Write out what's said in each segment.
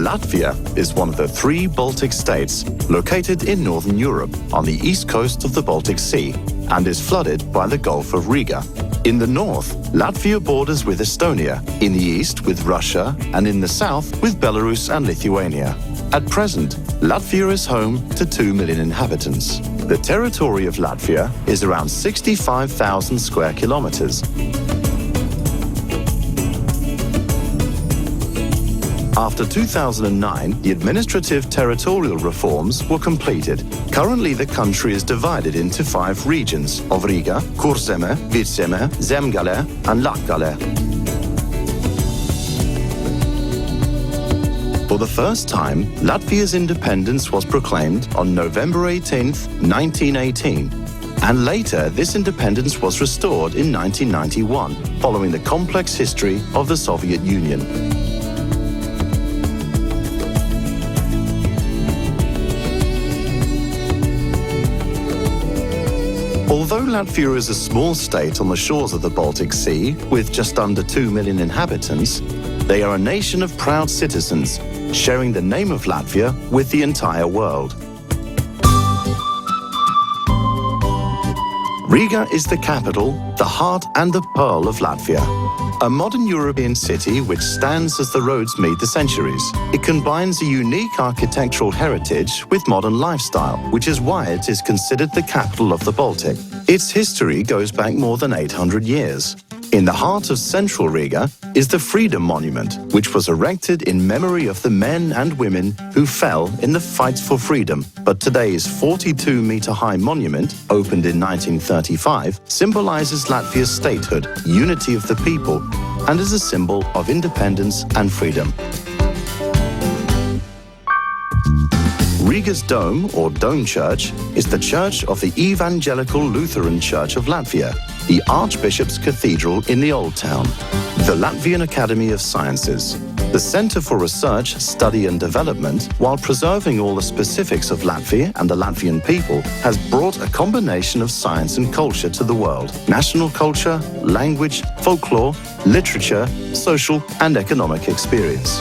Latvia is one of the 3 Baltic states located in northern Europe on the east coast of the Baltic Sea and is flooded by the Gulf of Riga. In the north, Latvia borders with Estonia, in the east with Russia, and in the south with Belarus and Lithuania. At present, Latvia is home to 2 million inhabitants. The territory of Latvia is around 65,000 square kilometers. After 2009, the administrative territorial reforms were completed. Currently, the country is divided into 5 regions of Riga, Kurzeme, Vidzeme, Zemgale and Latgale. For the first time, Latvia's independence was proclaimed on November 18, 1918. And later, this independence was restored in 1991, following the complex history of the Soviet Union. Although Latvia is a small state on the shores of the Baltic Sea, with just under 2 million inhabitants, they are a nation of proud citizens, sharing the name of Latvia with the entire world. Riga is the capital, the heart and the pearl of Latvia. A modern European city which stands as the roads meet the centuries. It combines a unique architectural heritage with modern lifestyle, which is why it is considered the capital of the Baltic. Its history goes back more than 800 years. In the heart of central Riga is the Freedom Monument, which was erected in memory of the men and women who fell in the fight for freedom. But today's 42-meter-high monument, opened in 1935, symbolizes Latvia's statehood, unity of the people, and is a symbol of independence and freedom. Riga's Dome, or Dome Church, is the church of the Evangelical Lutheran Church of Latvia, the Archbishop's Cathedral in the Old Town, the Latvian Academy of Sciences, the Center for Research, Study and Development, while preserving all the specifics of Latvia and the Latvian people, has brought a combination of science and culture to the world: national culture, language, folklore, literature, social and economic experience.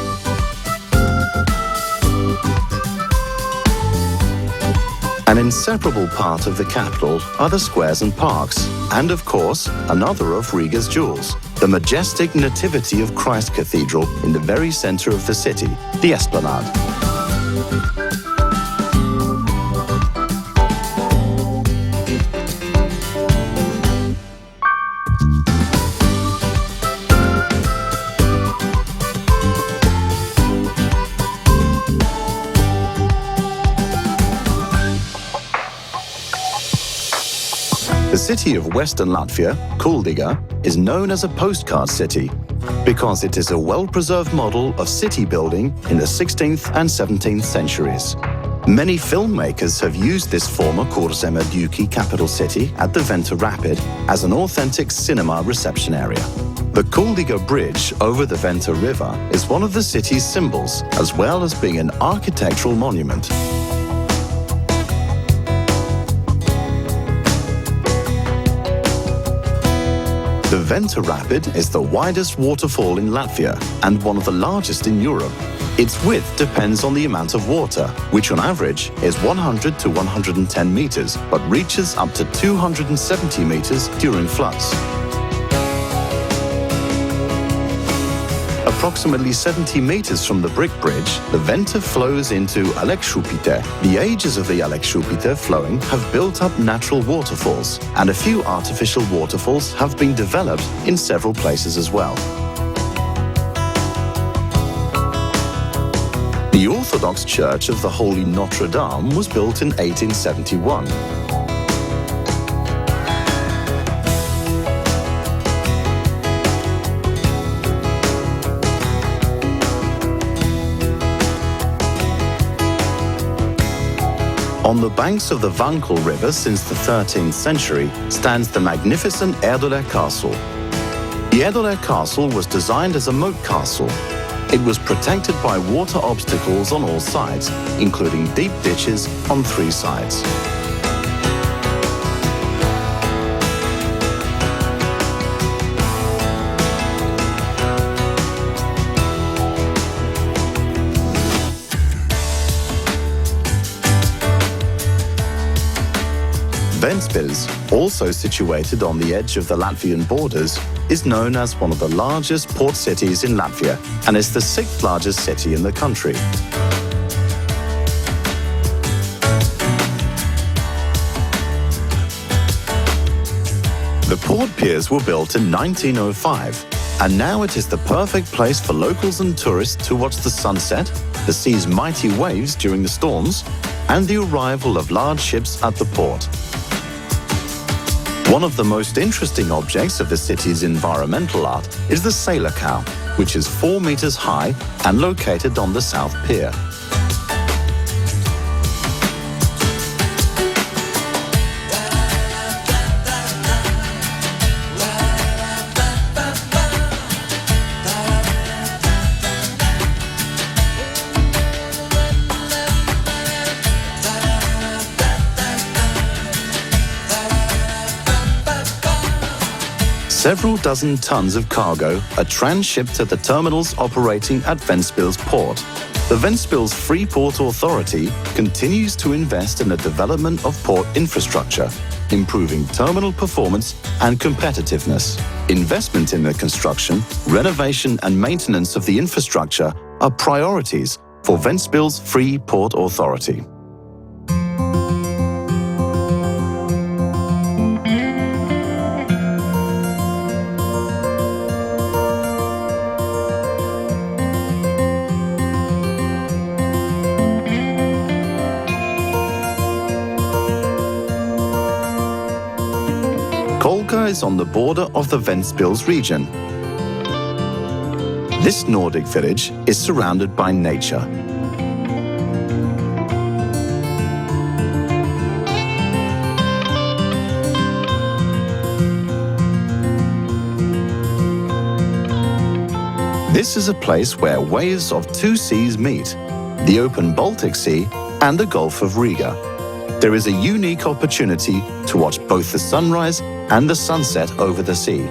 An inseparable part of the capital are the squares and parks, and of course, another of Riga's jewels, the majestic Nativity of Christ Cathedral in the very center of the city, the Esplanade. The city of Western Latvia, Kuldiga, is known as a postcard city because it is a well-preserved model of city building in the 16th and 17th centuries. Many filmmakers have used this former Kurzeme Duki capital city at the Venta Rapid as an authentic cinema reception area. The Kuldiga Bridge over the Venta River is one of the city's symbols, as well as being an architectural monument. The Venta Rapid is the widest waterfall in Latvia and one of the largest in Europe. Its width depends on the amount of water, which on average is 100 to 110 meters, but reaches up to 270 meters during floods. Approximately 70 meters from the brick bridge, the Venta flows into Alekšupite. The ages of the Alekšupite flowing have built up natural waterfalls, and a few artificial waterfalls have been developed in several places as well. The Orthodox Church of the Holy Notre Dame was built in 1871. On the banks of the Vankel River since the 13th century stands the magnificent Erdole Castle. The Erdole Castle was designed as a moat castle. It was protected by water obstacles on all sides, including deep ditches on 3 sides. Ventspils, also situated on the edge of the Latvian borders, is known as one of the largest port cities in Latvia and is the sixth largest city in the country. The port piers were built in 1905, and now it is the perfect place for locals and tourists to watch the sunset, the sea's mighty waves during the storms, and the arrival of large ships at the port. One of the most interesting objects of the city's environmental art is the sailor cow, which is 4 meters high and located on the South Pier. Several dozen tons of cargo are transshipped to the terminals operating at Ventspils port. The Ventspils Free Port Authority continues to invest in the development of port infrastructure, improving terminal performance and competitiveness. Investment in the construction, renovation and maintenance of the infrastructure are priorities for Ventspils Free Port Authority. Kolka is on the border of the Ventspils region. This Nordic village is surrounded by nature. This is a place where waves of two seas meet, the open Baltic Sea and the Gulf of Riga. There is a unique opportunity to watch both the sunrise and the sunset over the sea.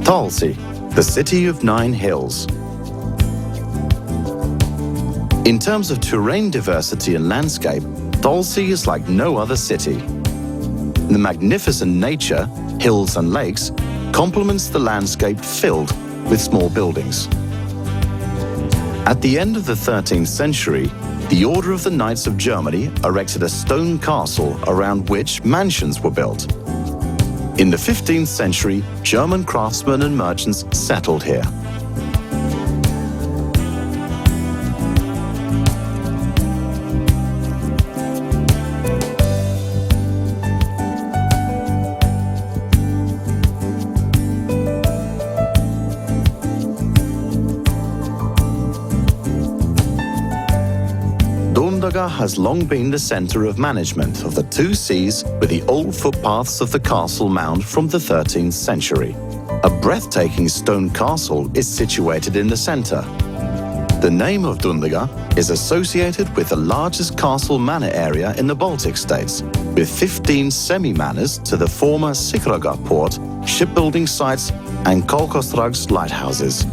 Talsi, the city of 9 hills. In terms of terrain diversity and landscape, Talsi is like no other city. The magnificent nature, hills and lakes, complements the landscape filled with small buildings. At the end of the 13th century, the Order of the Knights of Germany erected a stone castle around which mansions were built. In the 15th century, German craftsmen and merchants settled here. Dundaga has long been the center of management of the two seas with the old footpaths of the castle mound from the 13th century. A breathtaking stone castle is situated in the center. The name of Dundaga is associated with the largest castle manor area in the Baltic states, with 15 semi-manors to the former Sikraga port, shipbuilding sites and Kolkostrags lighthouses.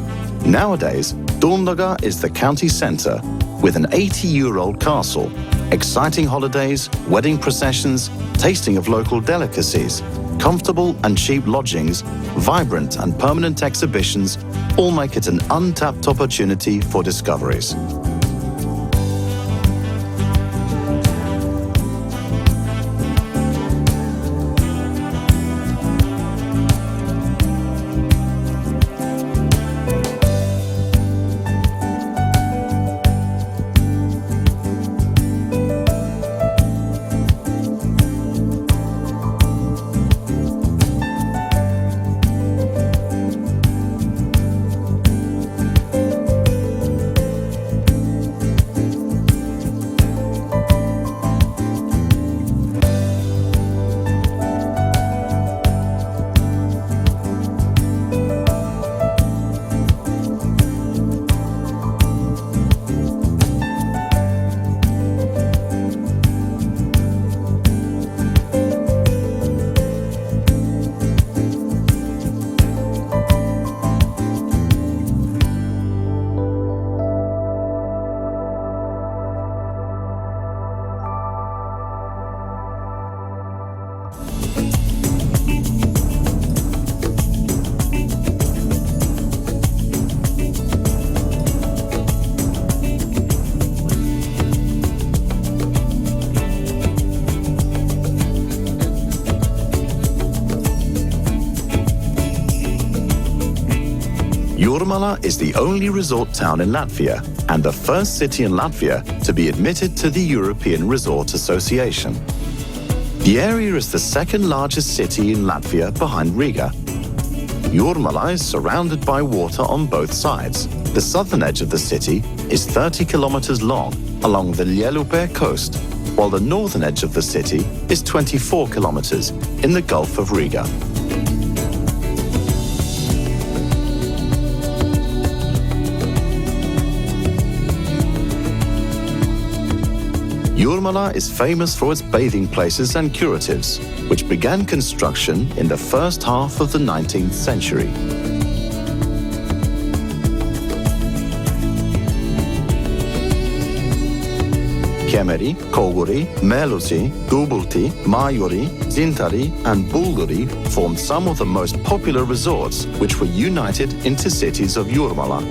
Nowadays, Dundaga is the county center, with an 80-year-old castle, exciting holidays, wedding processions, tasting of local delicacies, comfortable and cheap lodgings, vibrant and permanent exhibitions, all make it an untapped opportunity for discoveries. Jūrmala is the only resort town in Latvia and the first city in Latvia to be admitted to the European Resort Association. The area is the second largest city in Latvia behind Riga. Jūrmala is surrounded by water on both sides. The southern edge of the city is 30 kilometers long along the Lielupe coast, while the northern edge of the city is 24 kilometers in the Gulf of Riga. Jūrmala is famous for its bathing places and curatives, which began construction in the first half of the 19th century. Kemeri, Koguri, Melusi, Gubulti, Mayuri, Zintari and Bulgari formed some of the most popular resorts which were united into cities of Jūrmala.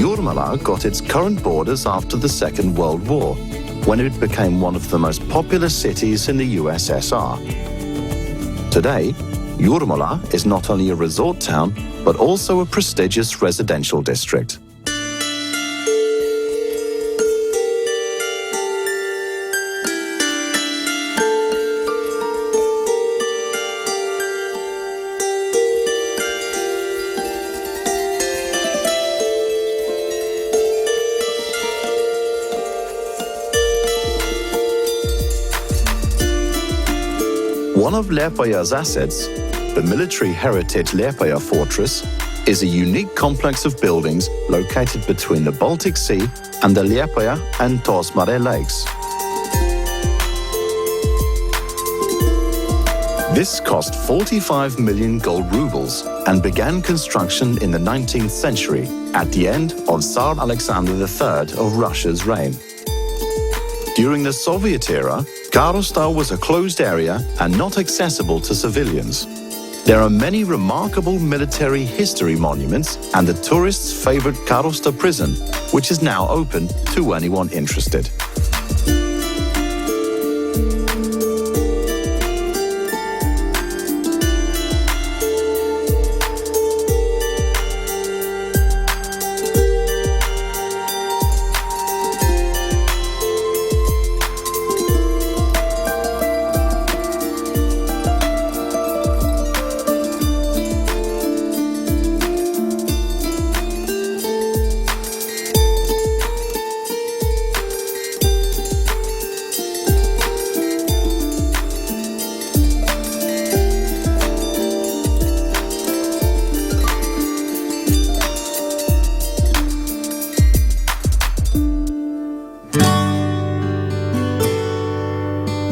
Jūrmala got its current borders after the Second World War, when it became one of the most popular cities in the USSR. Today, Jūrmala is not only a resort town, but also a prestigious residential district. One of Liepaja's assets, the military heritage Liepaja Fortress, is a unique complex of buildings located between the Baltic Sea and the Liepaja and Torsmare lakes. This cost 45 million gold rubles and began construction in the 19th century at the end of Tsar Alexander III of Russia's reign. During the Soviet era, Karosta was a closed area and not accessible to civilians. There are many remarkable military history monuments and the tourists' favorite Karosta prison, which is now open to anyone interested.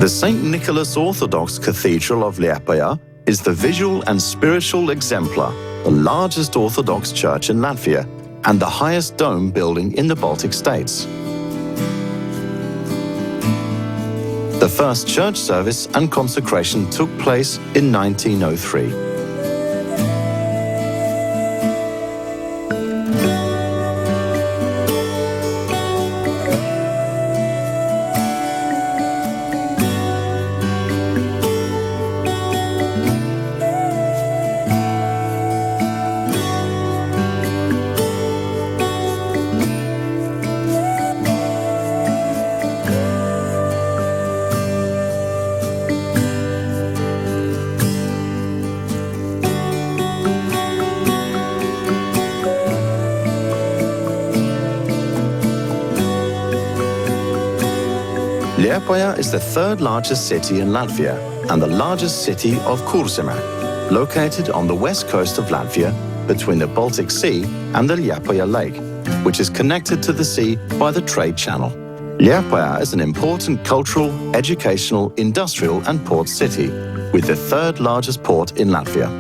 The St. Nicholas Orthodox Cathedral of Liepaja is the visual and spiritual exemplar, the largest Orthodox church in Latvia and the highest dome building in the Baltic states. The first church service and consecration took place in 1903. Liepaja is the third largest city in Latvia and the largest city of Kurzeme, located on the west coast of Latvia, between the Baltic Sea and the Liepaja Lake, which is connected to the sea by the trade channel. Liepaja is an important cultural, educational, industrial and port city, with the third largest port in Latvia.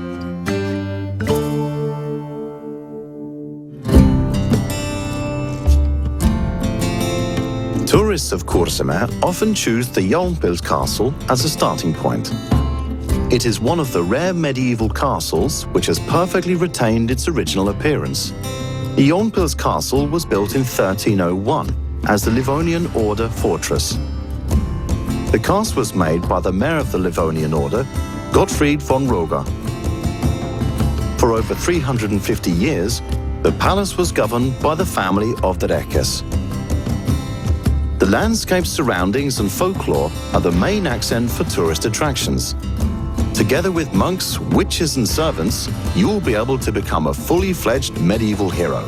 Tourists of Kurzeme often choose the Jaunpils castle as a starting point. It is one of the rare medieval castles which has perfectly retained its original appearance. The Jaunpils castle was built in 1301 as the Livonian Order fortress. The castle was made by the mayor of the Livonian Order, Gottfried von Roger. For over 350 years, the palace was governed by the family of the Rekes. The landscape surroundings and folklore are the main accent for tourist attractions. Together with monks, witches and servants, you will be able to become a fully fledged medieval hero.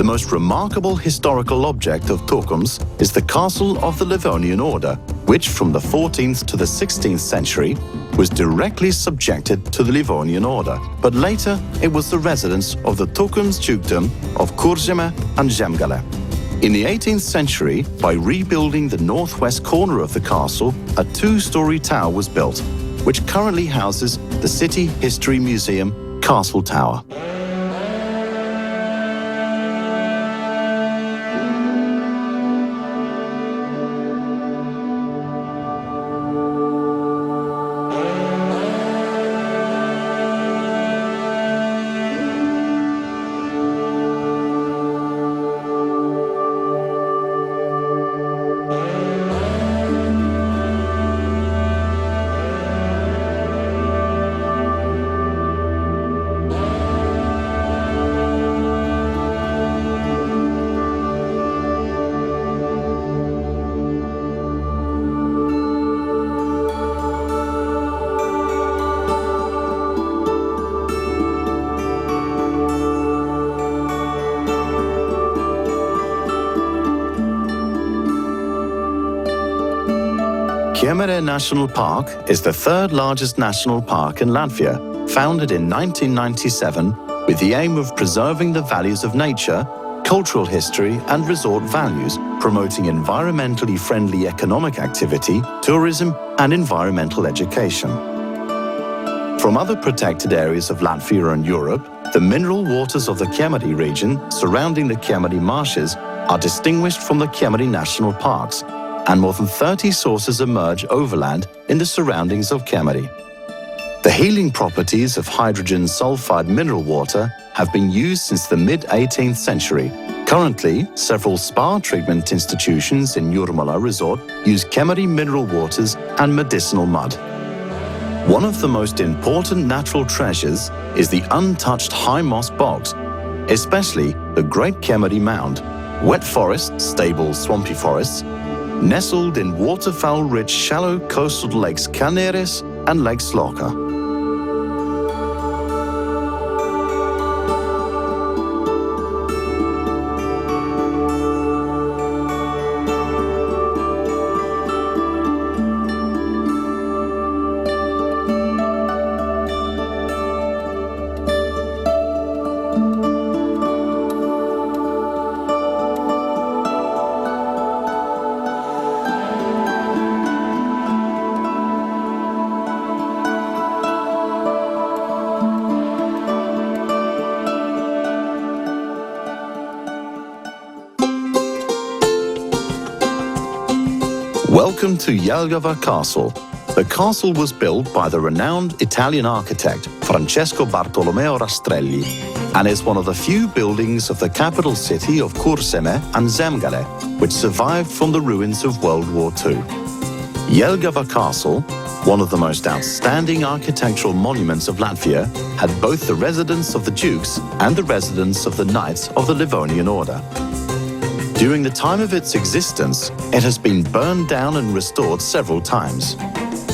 The most remarkable historical object of Tukums is the castle of the Livonian Order, which from the 14th to the 16th century was directly subjected to the Livonian Order, but later it was the residence of the Tukums dukedom of Kurzeme and Zemgale. In the 18th century, by rebuilding the northwest corner of the castle, a two-story tower was built, which currently houses the City History Museum Castle Tower. Kiemere National Park is the third largest national park in Latvia, founded in 1997 with the aim of preserving the values of nature, cultural history and resort values, promoting environmentally friendly economic activity, tourism and environmental education. From other protected areas of Latvia and Europe, the mineral waters of the Kiemeri region surrounding the Kiemeri marshes are distinguished from the Kiemeri National Parks, and more than 30 sources emerge overland in the surroundings of Kiemeri. The healing properties of hydrogen sulfide mineral water have been used since the mid-18th century. Currently, several spa treatment institutions in Jūrmala Resort use Kiemeri mineral waters and medicinal mud. One of the most important natural treasures is the untouched high moss bogs, especially the Great Kiemeri Mound, wet forest, stable swampy forests, nestled in waterfowl-rich shallow coastal lakes Caneres and Lake Sloka. Welcome to Jelgava Castle. The castle was built by the renowned Italian architect Francesco Bartolomeo Rastrelli and is one of the few buildings of the capital city of Kurzeme and Zemgale which survived from the ruins of World War II. Jelgava Castle, one of the most outstanding architectural monuments of Latvia, had both the residence of the dukes and the residence of the knights of the Livonian Order. During the time of its existence, it has been burned down and restored several times.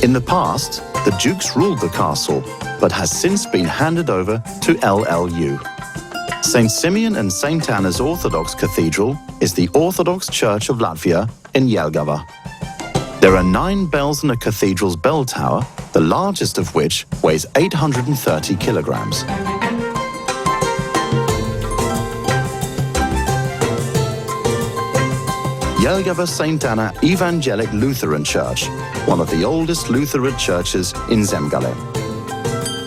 In the past, the dukes ruled the castle, but has since been handed over to LLU. St. Simeon and St. Anna's Orthodox Cathedral is the Orthodox Church of Latvia in Jelgava. There are 9 bells in a cathedral's bell tower, the largest of which weighs 830 kilograms. Jelgava St. Anna Evangelic Lutheran Church, one of the oldest Lutheran churches in Zemgale.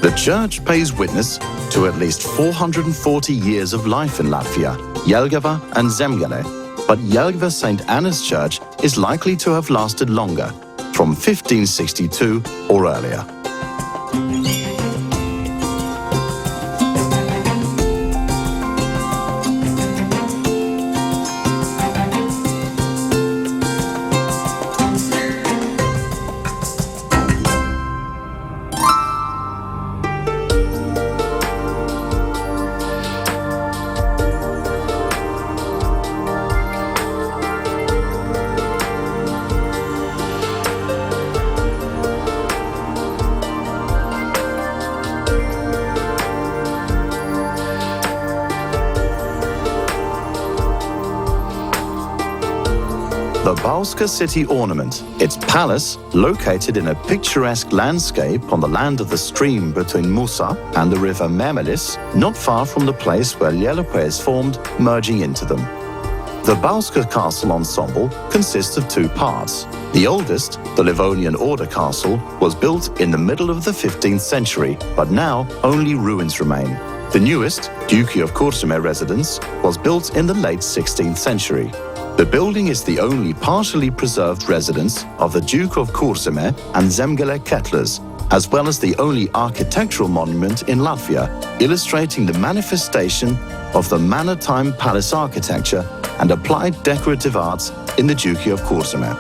The church pays witness to at least 440 years of life in Latvia, Jelgava and Zemgale, but Jelgava St. Anna's Church is likely to have lasted longer, from 1562 or earlier. The Bauska city ornament, its palace, located in a picturesque landscape on the land of the stream between Musa and the river Memelis, not far from the place where Lielupe is formed, merging into them. The Bauska castle ensemble consists of 2 parts. The oldest, the Livonian Order castle, was built in the middle of the 15th century, but now only ruins remain. The newest, Duchy of Kurseme residence, was built in the late 16th century. The building is the only partially preserved residence of the Duke of Kurseme and Zemgale Kettlers, as well as the only architectural monument in Latvia, illustrating the manifestation of the maritime palace architecture and applied decorative arts in the Duchy of Kurseme.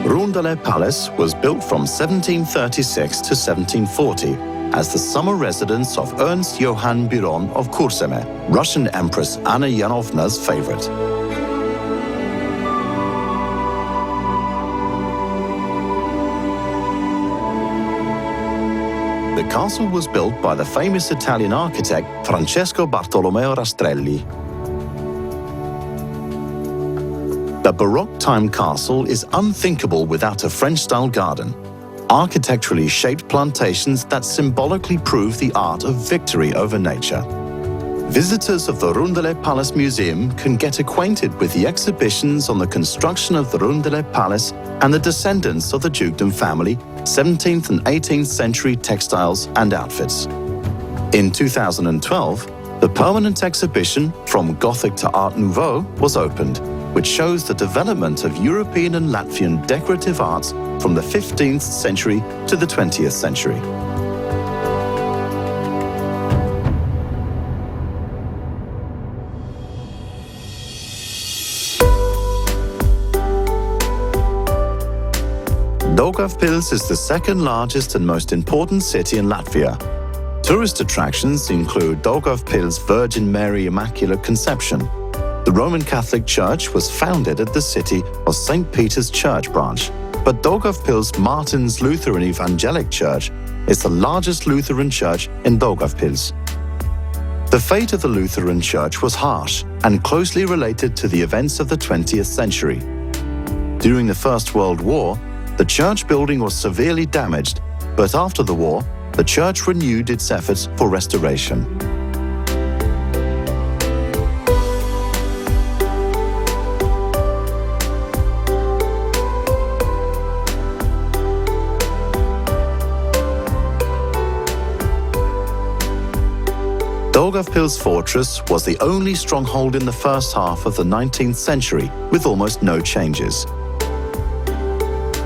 Rundale Palace was built from 1736 to 1740 as the summer residence of Ernst Johann Biron of Kurseme, Russian Empress Anna Yanovna's favorite. The castle was built by the famous Italian architect Francesco Bartolomeo Rastrelli. The Baroque-time castle is unthinkable without a French-style garden, architecturally shaped plantations that symbolically prove the art of victory over nature. Visitors of the Rundale Palace Museum can get acquainted with the exhibitions on the construction of the Rundale Palace and the descendants of the dukedom family, 17th and 18th century textiles and outfits. In 2012, the permanent exhibition From Gothic to Art Nouveau was opened, which shows the development of European and Latvian decorative arts from the 15th century to the 20th century. Daugavpils is the second largest and most important city in Latvia. Tourist attractions include Daugavpils Virgin Mary Immaculate Conception. The Roman Catholic Church was founded at the city of St. Peter's Church branch, but Daugavpils Martin's Lutheran Evangelic Church is the largest Lutheran church in Daugavpils. The fate of the Lutheran Church was harsh and closely related to the events of the 20th century. During the First World War, the church building was severely damaged, but after the war, the church renewed its efforts for restoration. Daugavpils fortress was the only stronghold in the first half of the 19th century, with almost no changes.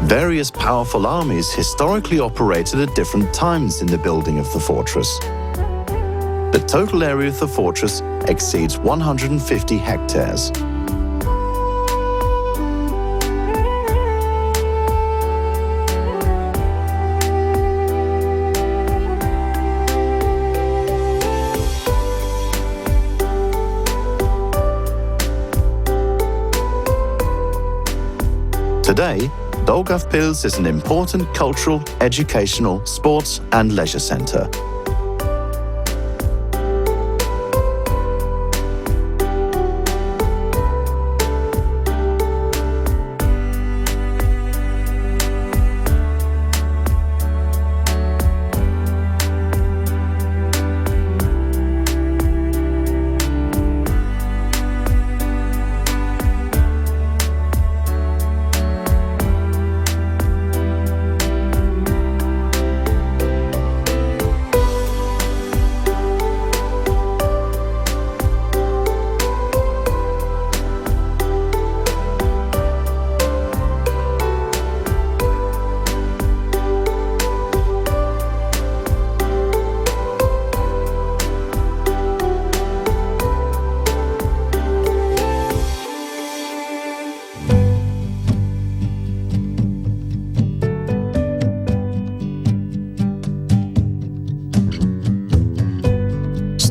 Various powerful armies historically operated at different times in the building of the fortress. The total area of the fortress exceeds 150 hectares. Today, Daugavpils is an important cultural, educational, sports and leisure centre.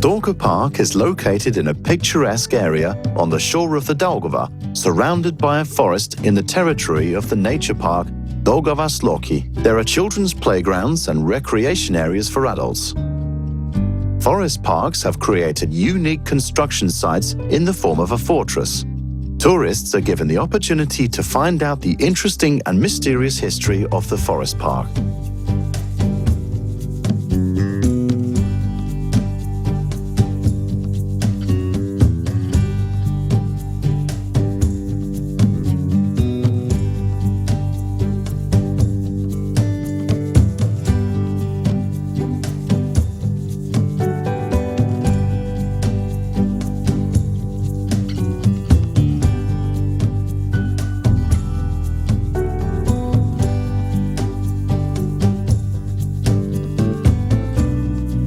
Storka Park is located in a picturesque area on the shore of the Daugava, surrounded by a forest in the territory of the nature park Daugavas Loki. There are children's playgrounds and recreation areas for adults. Forest parks have created unique construction sites in the form of a fortress. Tourists are given the opportunity to find out the interesting and mysterious history of the forest park.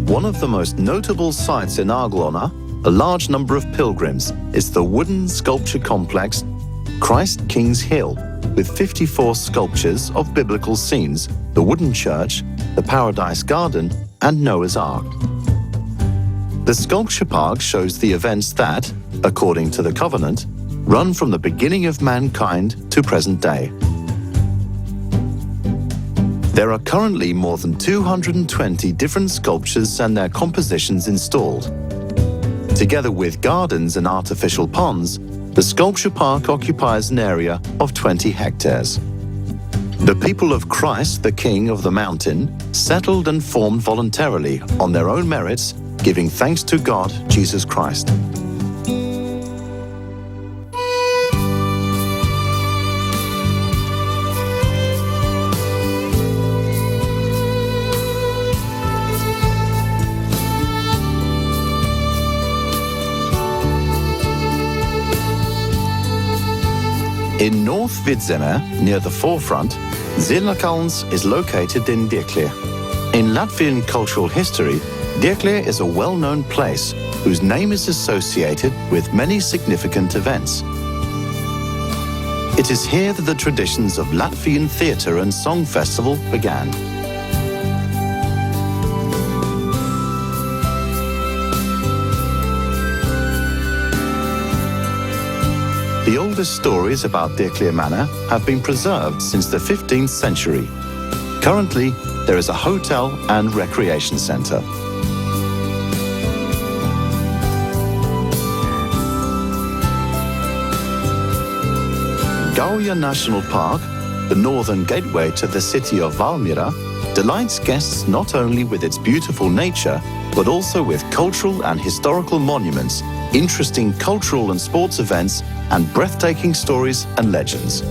One of the most notable sites in Arglona, a large number of pilgrims, is the wooden sculpture complex Christ King's Hill, with 54 sculptures of biblical scenes, the wooden church, the Paradise Garden, and Noah's Ark. The sculpture park shows the events that, according to the covenant, run from the beginning of mankind to present day. There are currently more than 220 different sculptures and their compositions installed. Together with gardens and artificial ponds, the sculpture park occupies an area of 20 hectares. The people of Christ, the King of the Mountain, settled and formed voluntarily on their own merits, giving thanks to God, Jesus Christ. In North Vidzeme, near the forefront, Zilnakalns is located in Dieklie. In Latvian cultural history, Dieklie is a well-known place whose name is associated with many significant events. It is here that the traditions of Latvian theatre and song festival began. The oldest stories about Dieklie Manor have been preserved since the 15th century. Currently, there is a hotel and recreation centre. Gauja National Park, the northern gateway to the city of Valmiera, delights guests not only with its beautiful nature, but also with cultural and historical monuments, interesting cultural and sports events, and breathtaking stories and legends.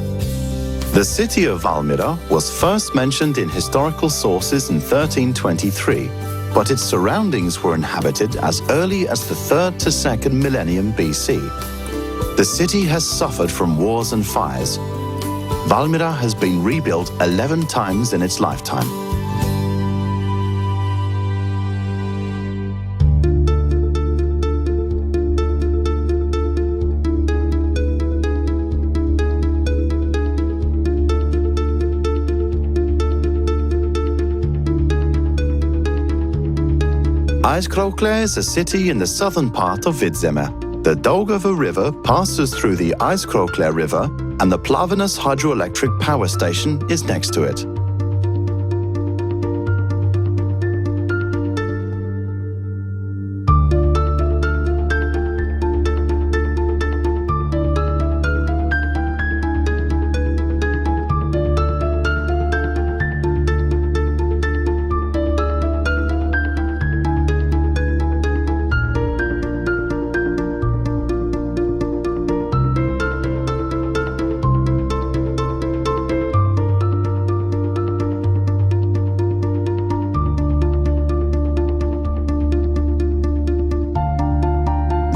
The city of Valmiera was first mentioned in historical sources in 1323, but its surroundings were inhabited as early as the 3rd to 2nd millennium BC. The city has suffered from wars and fires. Valmiera has been rebuilt 11 times in its lifetime. Aizkraukle is a city in the southern part of Vidzeme. The Daugava River passes through the Aizkraukle River, and the Plavenas hydroelectric power station is next to it.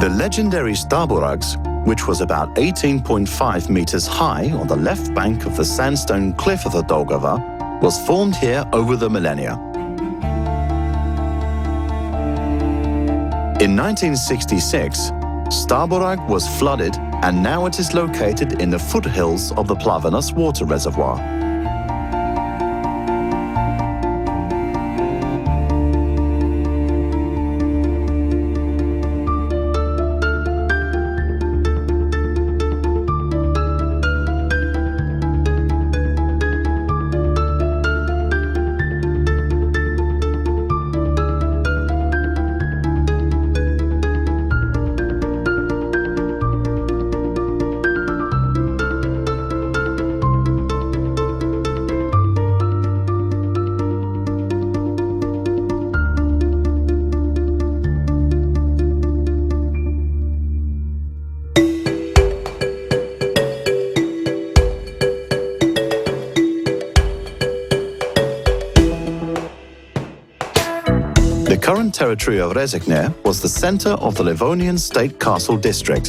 The legendary Starburags, which was about 18.5 meters high on the left bank of the sandstone cliff of the Daugava, was formed here over the millennia. In 1966, Starburag was flooded, and now it is located in the foothills of the Plavenas water reservoir. The current territory of Rezekne was the center of the Livonian State Castle District.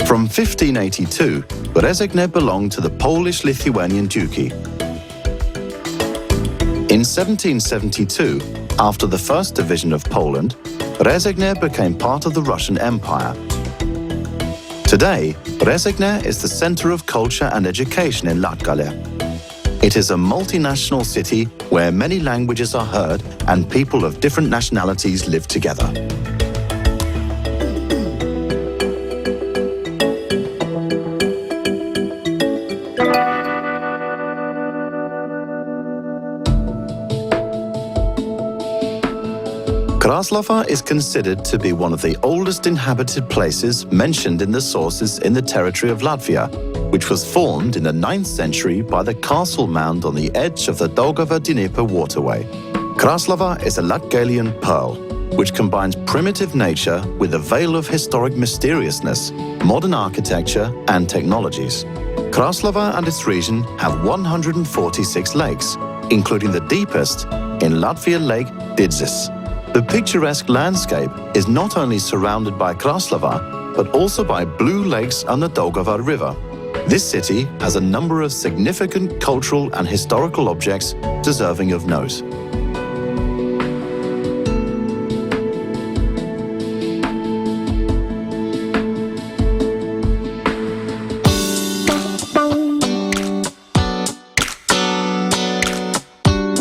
From 1582, Rezekne belonged to the Polish-Lithuanian Duchy. In 1772, after the First Division of Poland, Rezekne became part of the Russian Empire. Today, Rezekne is the center of culture and education in Latgale. It is a multinational city where many languages are heard and people of different nationalities live together. Kraslava is considered to be one of the oldest inhabited places mentioned in the sources in the territory of Latvia, which was formed in the 9th century by the castle mound on the edge of the Daugava-Dnieper waterway. Kraslava is a Latgalian pearl, which combines primitive nature with a veil of historic mysteriousness, modern architecture and technologies. Kraslava and its region have 146 lakes, including the deepest in Latvia Lake Didzis. The picturesque landscape is not only surrounded by Kraslava, but also by blue lakes on the Daugava River. This city has a number of significant cultural and historical objects deserving of note.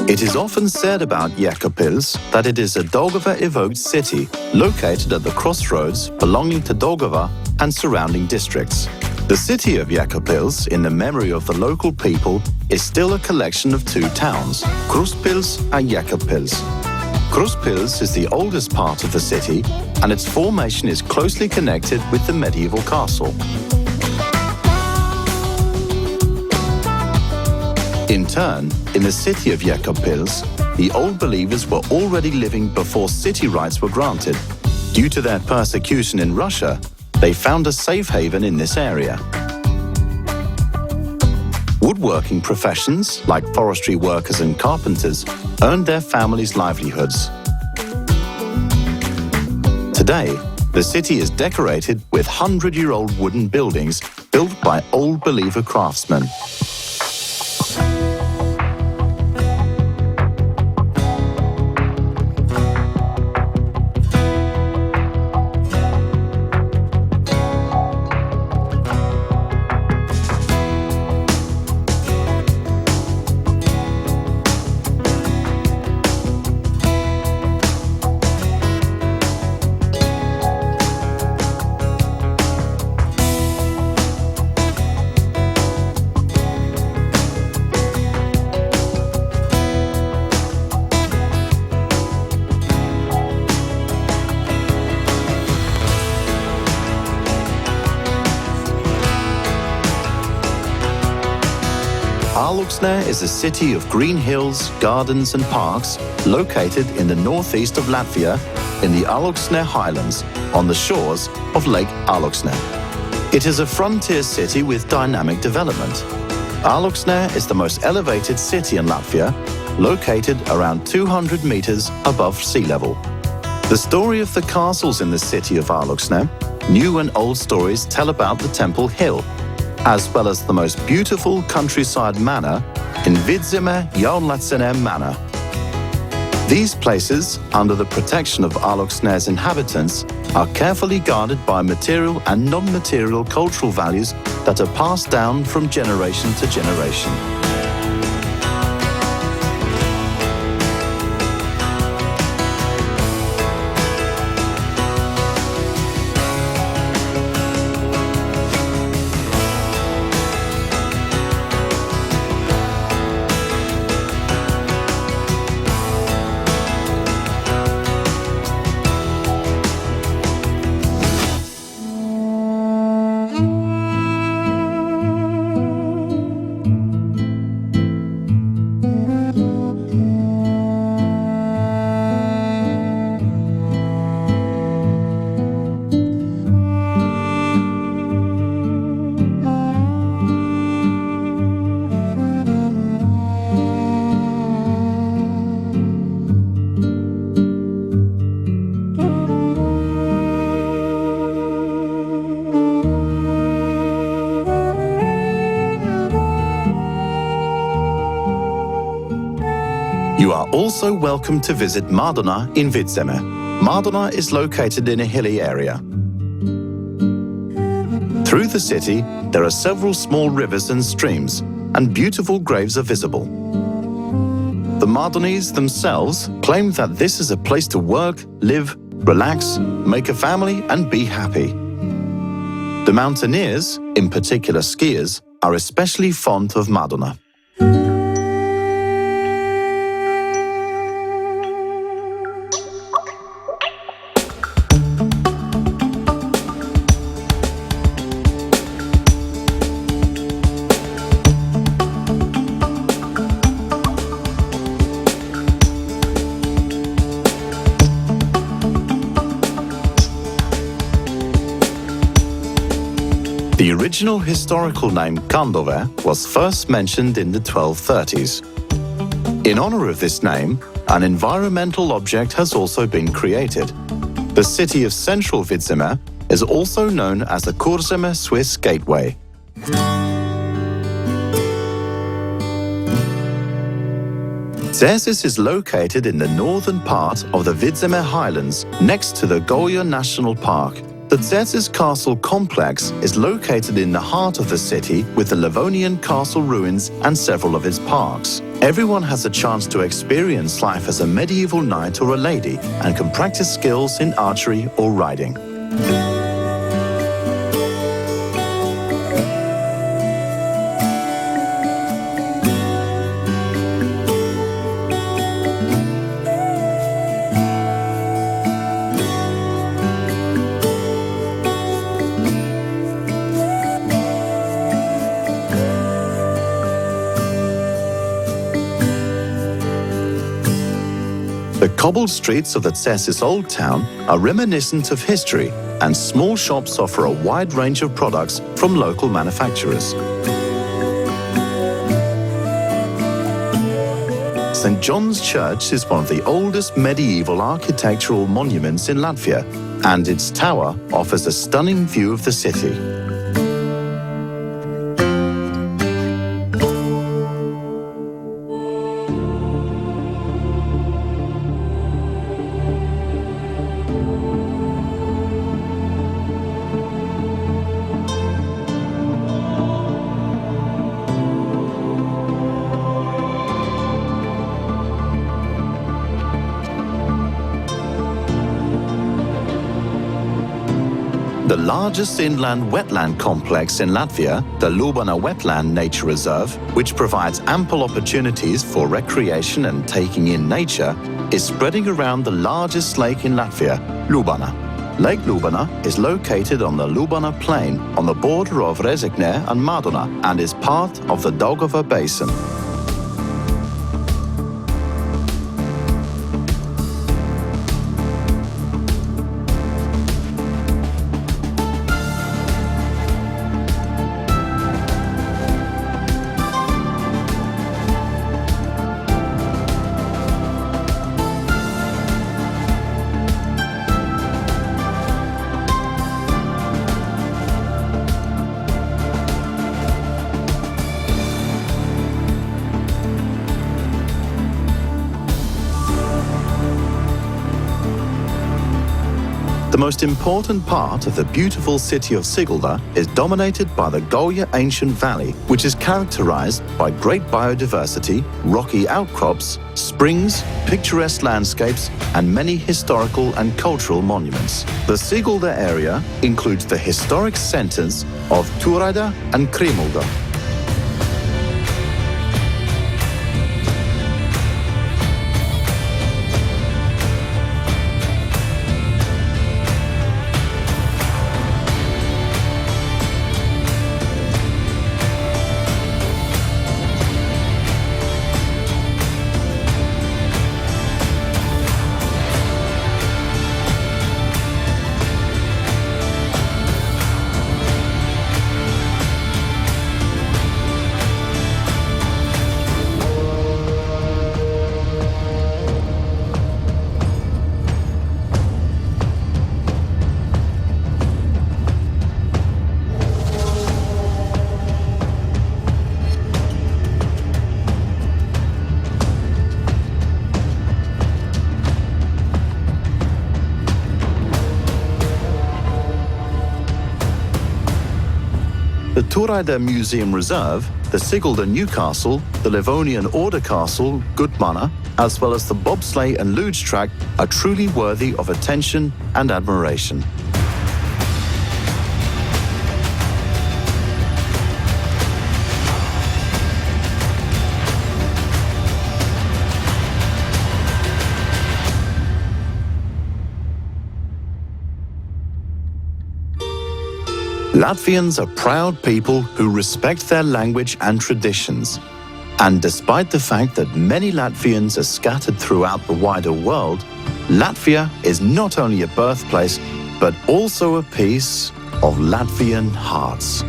It is often said about Jēkabpils that it is a Daugava-evoked city located at the crossroads belonging to Daugava and surrounding districts. The city of Jēkabpils, in the memory of the local people, is still a collection of two towns, Krustpils and Jēkabpils. Krustpils is the oldest part of the city, and its formation is closely connected with the medieval castle. In turn, in the city of Jēkabpils, the Old Believers were already living before city rights were granted. Due to their persecution in Russia, they found a safe haven in this area. Woodworking professions, like forestry workers and carpenters, earned their families' livelihoods. Today, the city is decorated with 100-year-old wooden buildings built by Old Believer craftsmen. Alūksne is a city of green hills, gardens and parks located in the northeast of Latvia in the Alūksne Highlands on the shores of Lake Alūksne. It is a frontier city with dynamic development. Alūksne is the most elevated city in Latvia, located around 200 meters above sea level. The story of the castles in the city of Alūksne, new and old stories tell about the Temple Hill, as well as the most beautiful countryside manor in MANALATVIA100 manor. These places, under the protection of Alūksne's inhabitants, are carefully guarded by material and non-material cultural values that are passed down from generation to generation. You are also welcome to visit Madona in Vidzeme. Madona is located in a hilly area. Through the city, there are several small rivers and streams, and beautiful graves are visible. The Madonese themselves claim that this is a place to work, live, relax, make a family, and be happy. The mountaineers, in particular skiers, are especially fond of Madona. The original historical name Kandove was first mentioned in the 1230s. In honor of this name, an environmental object has also been created. The city of central Vidzeme is also known as the Kurzeme Swiss Gateway. Cēsis is located in the northern part of the Vidzeme Highlands next to the Gauja National Park. The Cēsis Castle complex is located in the heart of the city with the Livonian castle ruins and several of its parks. Everyone has a chance to experience life as a medieval knight or a lady and can practice skills in archery or riding. The cobbled streets of the Cēsis Old Town are reminiscent of history, and small shops offer a wide range of products from local manufacturers. St. John's Church is one of the oldest medieval architectural monuments in Latvia, and its tower offers a stunning view of the city. The largest inland wetland complex in Latvia, the Lubana Wetland Nature Reserve, which provides ample opportunities for recreation and taking in nature, is spreading around the largest lake in Latvia, Lubana. Lake Lubana is located on the Lubana Plain on the border of Rezekne and Madona and is part of the Daugava Basin. The most important part of the beautiful city of Sigulda is dominated by the Gauja ancient valley, which is characterized by great biodiversity, rocky outcrops, springs, picturesque landscapes, and many historical and cultural monuments. The Sigulda area includes the historic centers of Turaida and Krimulda. The Turaida Museum Reserve, the Sigulda New Castle, the Livonian Order Castle, Gutmana, as well as the bobsleigh and luge track are truly worthy of attention and admiration. Latvians are proud people who respect their language and traditions. And despite the fact that many Latvians are scattered throughout the wider world, Latvia is not only a birthplace, but also a piece of Latvian hearts.